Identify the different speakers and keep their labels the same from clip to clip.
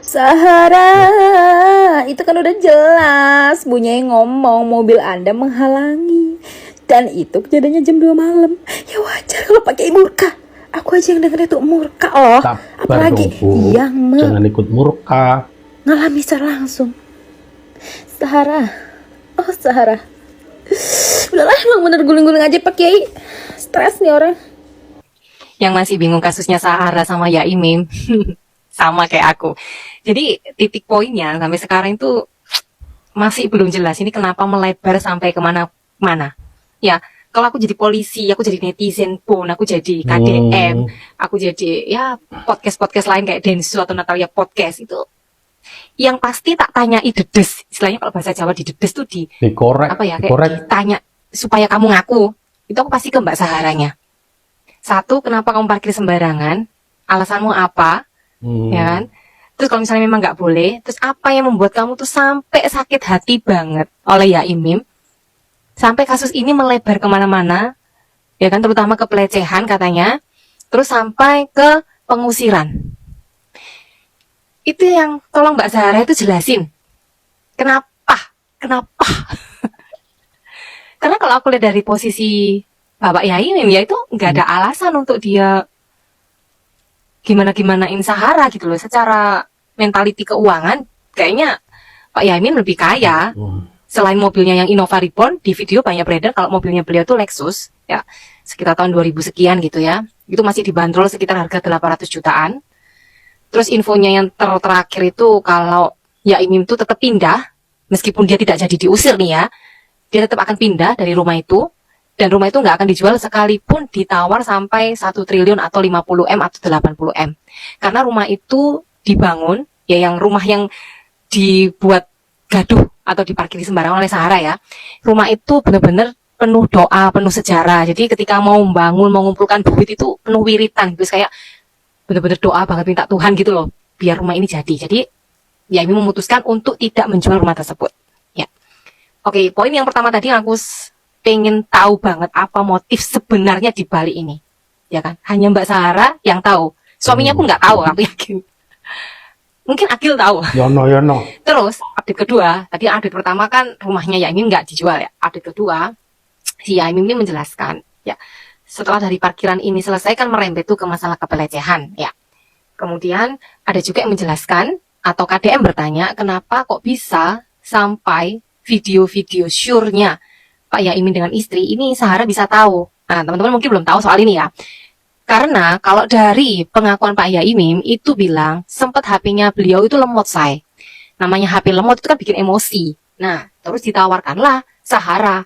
Speaker 1: Sahara, itu kan udah jelas bunyinya ngomong mobil Anda menghalangi. Dan itu kejadiannya jam 2 malam. Ya wajar kalau pakai murka. Aku aja yang denger itu murka loh.
Speaker 2: Sabar
Speaker 1: Apalagi
Speaker 2: dong, Bu.
Speaker 1: yang
Speaker 2: Jangan ikut murka.
Speaker 1: mengalami secara langsung. Sahara, oh Sahara. Udahlah, emang bener guling-guling aja Pak Kiai. Stres nih orang.
Speaker 3: Yang masih bingung kasusnya Sahara sama Yaimim sama kayak aku. Jadi titik poinnya sampai sekarang itu masih belum jelas ini kenapa melebar sampai kemana-mana. Ya, kalau aku jadi polisi, aku jadi netizen pun, aku jadi KDM, aku jadi ya podcast-podcast lain kayak Densu atau Natalia Podcast itu, yang pasti tak tanyai dedes. Istilahnya kalau bahasa Jawa di dedes tuh
Speaker 2: Dikorek,
Speaker 3: apa ya, kayak
Speaker 2: dikorek.
Speaker 3: ditanya supaya kamu ngaku. Itu aku pasti ke Mbak Saharanya. Satu, kenapa kamu parkir sembarangan? Alasanmu apa? Ya kan? Terus kalau misalnya memang nggak boleh, terus apa yang membuat kamu tuh sampai sakit hati banget oleh Yaimim, sampai kasus ini melebar kemana-mana, ya kan, terutama ke pelecehan katanya, terus sampai ke pengusiran. Itu yang tolong Mbak Zahara itu jelasin, kenapa? Karena kalau aku lihat dari posisi Bapak Yaimim, ya itu nggak ada alasan untuk dia gimana-gimanain Sahara gitu loh. Secara mentality keuangan, kayaknya Pak Yaimim lebih kaya. Selain mobilnya yang Innova Reborn, di video banyak beredar kalau mobilnya beliau tuh Lexus, ya sekitar tahun 2000 sekian gitu ya. Itu masih dibanderol sekitar harga 800 jutaan. Terus infonya yang terakhir itu kalau Yaimim tuh tetap pindah, meskipun dia tidak jadi diusir nih ya, dia tetap akan pindah dari rumah itu. Dan rumah itu nggak akan dijual sekalipun ditawar sampai 1 triliun atau 50M atau 80M. Karena rumah itu dibangun, ya yang rumah yang dibuat gaduh atau diparkiri sembarangan oleh Sahara ya. Rumah itu benar-benar penuh doa, penuh sejarah. Jadi ketika mau membangun, mengumpulkan duit itu penuh wiritan. Terus kayak benar-benar doa banget minta Tuhan gitu loh, biar rumah ini jadi. Jadi ya ini memutuskan untuk tidak menjual rumah tersebut. Ya. Oke, poin yang pertama tadi aku pengen tahu banget apa motif sebenarnya di balik ini, ya kan? Hanya Mbak Sahara yang tahu. Suaminya pun nggak tahu, aku yakin. Mungkin Agil tahu.
Speaker 2: Yono.
Speaker 3: Terus update kedua, tadi update pertama kan rumahnya Yaimim nggak dijual ya. Update kedua, si Yaimim ini menjelaskan, ya setelah dari parkiran ini selesai kan merembet tuh ke masalah kepelecehan, ya. Kemudian ada juga yang menjelaskan atau KDM bertanya kenapa kok bisa sampai video-video syurnya Pak Yaimim dengan istri ini Sahara bisa tahu. Nah, teman-teman mungkin belum tahu soal ini ya. Karena kalau dari pengakuan Pak Yaimim itu bilang sempat HP-nya beliau itu lemot, say. Namanya HP lemot itu kan bikin emosi. Nah, terus ditawarkanlah Sahara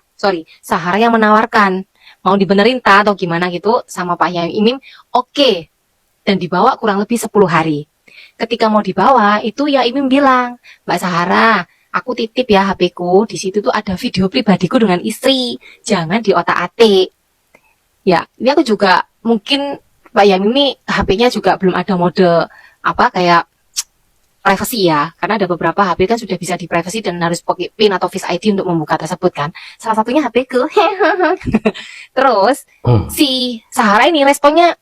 Speaker 3: yang menawarkan mau dibenerin ta atau gimana gitu sama Pak Yaimim. Oke. Dan dibawa kurang lebih 10 hari. Ketika mau dibawa itu Yaimim bilang, Mbak Sahara, aku titip ya HP-ku, di situ tuh ada video pribadiku dengan istri, jangan diotak-atik. Ya, ini aku juga mungkin Pak Yaimim ini HP-nya juga belum ada mode apa kayak privacy ya, karena ada beberapa HP kan sudah bisa di privacy dan harus pakai PIN atau Face ID untuk membuka tersebut kan. Salah satunya HP-ku. Terus si Sahara ini responnya,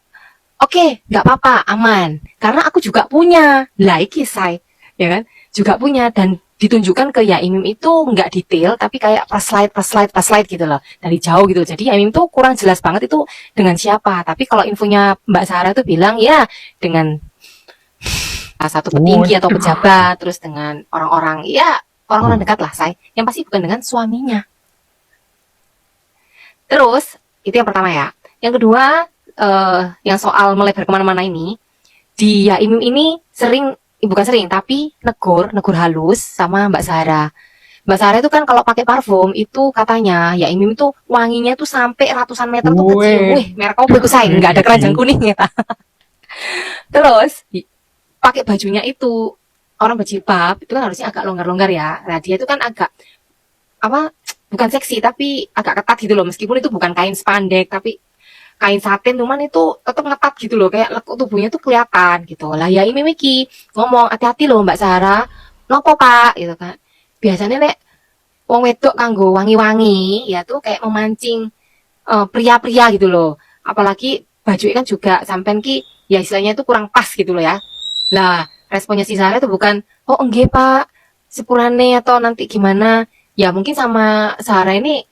Speaker 3: oke, nggak apa-apa, aman, karena aku juga punya, like say, ya kan, juga punya. Dan ditunjukkan ke Yaimim itu nggak detail tapi kayak per slide gitu loh, dari jauh gitu. Jadi Yaimim tuh kurang jelas banget itu dengan siapa. Tapi kalau infonya Mbak Sarah tuh bilang ya dengan satu petinggi atau pejabat, terus dengan orang-orang ya orang-orang dekat lah say, yang pasti bukan dengan suaminya. Terus itu yang pertama ya. Yang kedua yang soal melebar kemana-mana ini, di Yaimim ini bukan sering, tapi negur halus sama Mbak Zahra. Mbak Zahra itu kan kalau pakai parfum itu katanya Yaimim itu wanginya tuh sampai ratusan meter tuh kecium. Wih, merek kamu bagus say, nggak ada keranjang kuning ya. Terus pakai bajunya itu orang berjilbab itu kan harusnya agak longgar-longgar ya. Nah dia itu kan agak apa? Bukan seksi tapi agak ketat gitu loh. Meskipun itu bukan kain spandek tapi kain satin, cuman itu tetap ngetat gitu loh, kayak lekuk tubuhnya tuh kelihatan gitu lah. Ya ini Miki ngomong hati-hati loh Mbak Sarah, nopo Pak gitu kan. Biasanya nek wong wedok kanggo wangi-wangi ya tuh kayak memancing pria-pria gitu loh. Apalagi baju kan juga sampean ki ya istilahnya itu kurang pas gitu loh ya. Lah responnya si Sarah itu bukan, oh enggak pak, sepulane atau nanti gimana. Ya mungkin sama Sarah ini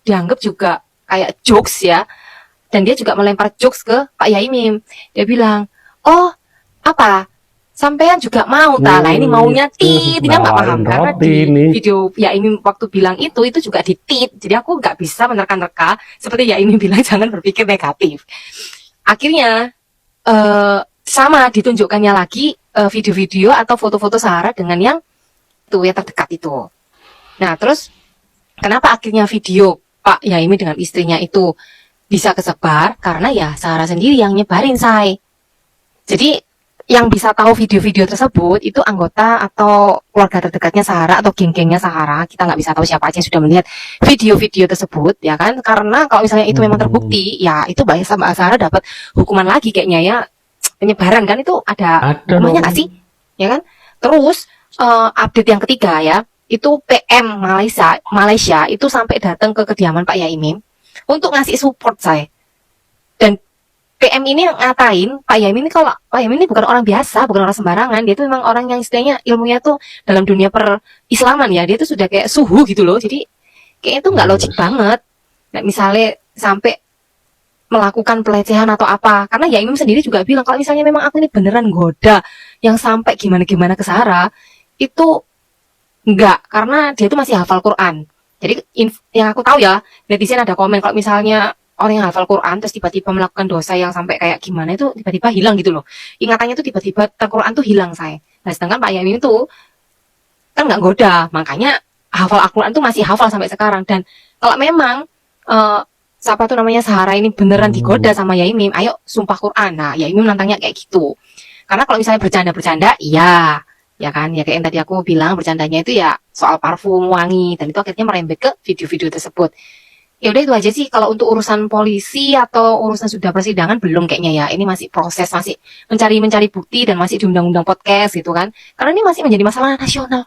Speaker 3: dianggap juga kayak jokes ya. Dan dia juga melempar jokes ke Pak Yaimim. Dia bilang, oh apa, sampean juga mau tak? Lah ini maunya tit, dia nggak paham karena di video Yaimim waktu bilang itu juga ditit. Jadi aku nggak bisa menerka-nerka seperti Yaimim bilang jangan berpikir negatif. Akhirnya sama ditunjukkannya lagi video-video atau foto-foto Sarah dengan yang terdekat itu. Nah terus kenapa akhirnya video Pak Yaimim dengan istrinya itu bisa kesebar? Karena ya Sarah sendiri yang nyebarin, say. Jadi yang bisa tahu video-video tersebut itu anggota atau keluarga terdekatnya Sarah atau geng-gengnya Sarah. Kita nggak bisa tahu siapa aja yang sudah melihat video-video tersebut, ya kan? Karena kalau misalnya itu memang terbukti, ya itu Mbak Sarah dapat hukuman lagi kayaknya ya, penyebaran kan itu ada hukumannya nggak sih? Ya kan? Terus update yang ketiga ya, itu PM Malaysia itu sampai datang ke kediaman Pak Yaimim untuk ngasih support saya. Dan PM ini ngatain Pak Yaimim ini, kalau Pak Yaimim ini bukan orang biasa, bukan orang sembarangan. Dia itu memang orang yang istilahnya ilmunya tuh dalam dunia perislaman ya. Dia tuh sudah kayak suhu gitu loh. Jadi kayaknya itu nggak logik banget. Nah, misalnya sampai melakukan pelecehan atau apa. Karena Yaimim sendiri juga bilang kalau misalnya memang aku ini beneran goda yang sampai gimana-gimana ke Sarah, itu enggak, karena dia itu masih hafal Quran. Jadi yang aku tahu ya, netizen ada komen kalau misalnya orang yang hafal Quran terus tiba-tiba melakukan dosa yang sampai kayak gimana itu tiba-tiba hilang gitu loh. Ingatannya tuh tiba-tiba Quran tuh hilang, saya. Nah sedangkan Pak Yaimim itu kan nggak goda, makanya hafal Al-Quran tuh masih hafal sampai sekarang. Dan kalau memang siapa tuh namanya Sarah ini beneran digoda sama Yaimim, ayo sumpah Quran. Nah Yaimim nantangnya kayak gitu. Karena kalau misalnya bercanda-bercanda, iya, ya kan, ya kayak yang tadi aku bilang bercandanya itu ya soal parfum wangi, dan itu akhirnya merembet ke video-video tersebut. Ya udah itu aja sih. Kalau untuk urusan polisi atau urusan sudah persidangan belum kayaknya ya. Ini masih proses, masih mencari bukti dan masih di undang-undang podcast gitu kan. Karena ini masih menjadi masalah nasional.